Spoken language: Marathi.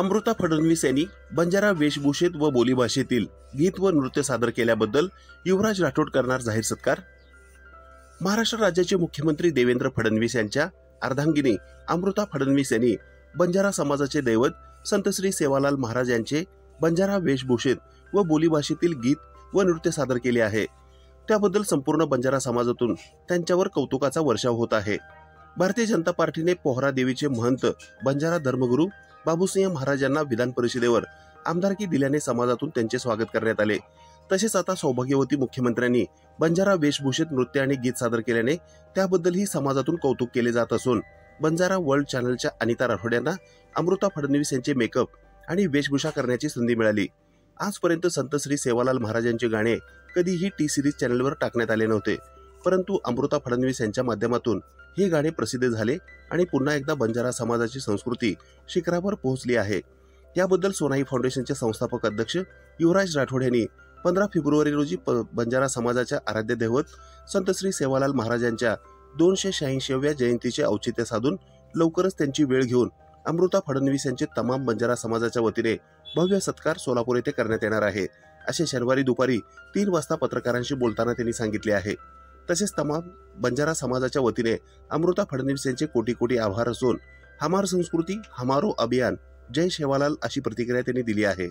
अमृता फडणवीस यांनी बंजारा वेशभूषेत व बोलीभाषेतील गीत व नृत्य सादर केल्याबद्दल युवराज राठोड करणार जाहीर सत्कार। महाराष्ट्र राज्याचे मुख्यमंत्री देवेंद्र फडणवीस यांच्या अर्धांगिनी अमृता फडणवीस यांनी बंजारा समाजाचे दैवत संत श्री सेवालाल महाराज यांचे बंजारा वेशभूषेत व बोलीभाषेतील गीत व नृत्य सादर केले आहे। त्याबद्दल संपूर्ण बंजारा समाजातून त्यांच्यावर कौतुकाचा वर्षाव होत आहे। भारतीय जनता पार्टीने पोहरा देवीचे महंत बंजारा धर्मगुरू बाबूसिंह महाराज यांना विधान परिषदेवर आमदारकी दिल्याने समाजातून त्यांचे स्वागत करण्यात आले। तसेच आता सौभाग्यवती मुख्यमंत्र्यांनी बंजारा वेशभूषेत नृत्य आणि गीत सादर केल्याने त्याबद्दलही समाजातून कौतुक केले जात असून बंजारा वर्ल्ड चॅनलच्या अनिता राठोड यांना अमृता फडणवीस यांचे मेकअप आणि वेशभूषा करण्याची संधी मिळाली। आजपर्यंत संत श्री सेवालाल महाराजांचे गाणे कधीही टी सिरीज चॅनलवर टाकण्यात आले नव्हते, परंतु अमृता फडणवीस यांच्या माध्यमातून हे गाणे प्रसिद्ध झाले आणि पुन्हा एकदा बंजारा समाजाची संस्कृती शिखरावर पोहोचली आहे। याबद्दल सोनाई फाउंडेशनचे संस्थापक अध्यक्ष युवराज राठोड यांनी 15 फेब्रुवारी रोजी बंजारा समाजाच्या आराध्य दैवत संत श्री सेवालाल महाराजांच्या 286व्या जयंतीचे औचित्य साधून लवकरच त्यांची वेळ घेऊन अमृता फडणवीस यांचे तमाम बंजारा समाजाच्या वतीने भव्य सत्कार सोलापूर येथे करण्यात येणार आहे, असे शनिवारी दुपारी 3 वाजता पत्रकारांशी बोलताना त्यांनी सांगितले आहे। तसेच तमाम बंजारा समाजाच्या वतीने अमृता फडणवीस यांचे कोटी कोटी आभार असून हमार संस्कृती हमारो अभियान जय सेवालाल अशी प्रतिक्रिया त्यांनी दिली आहे।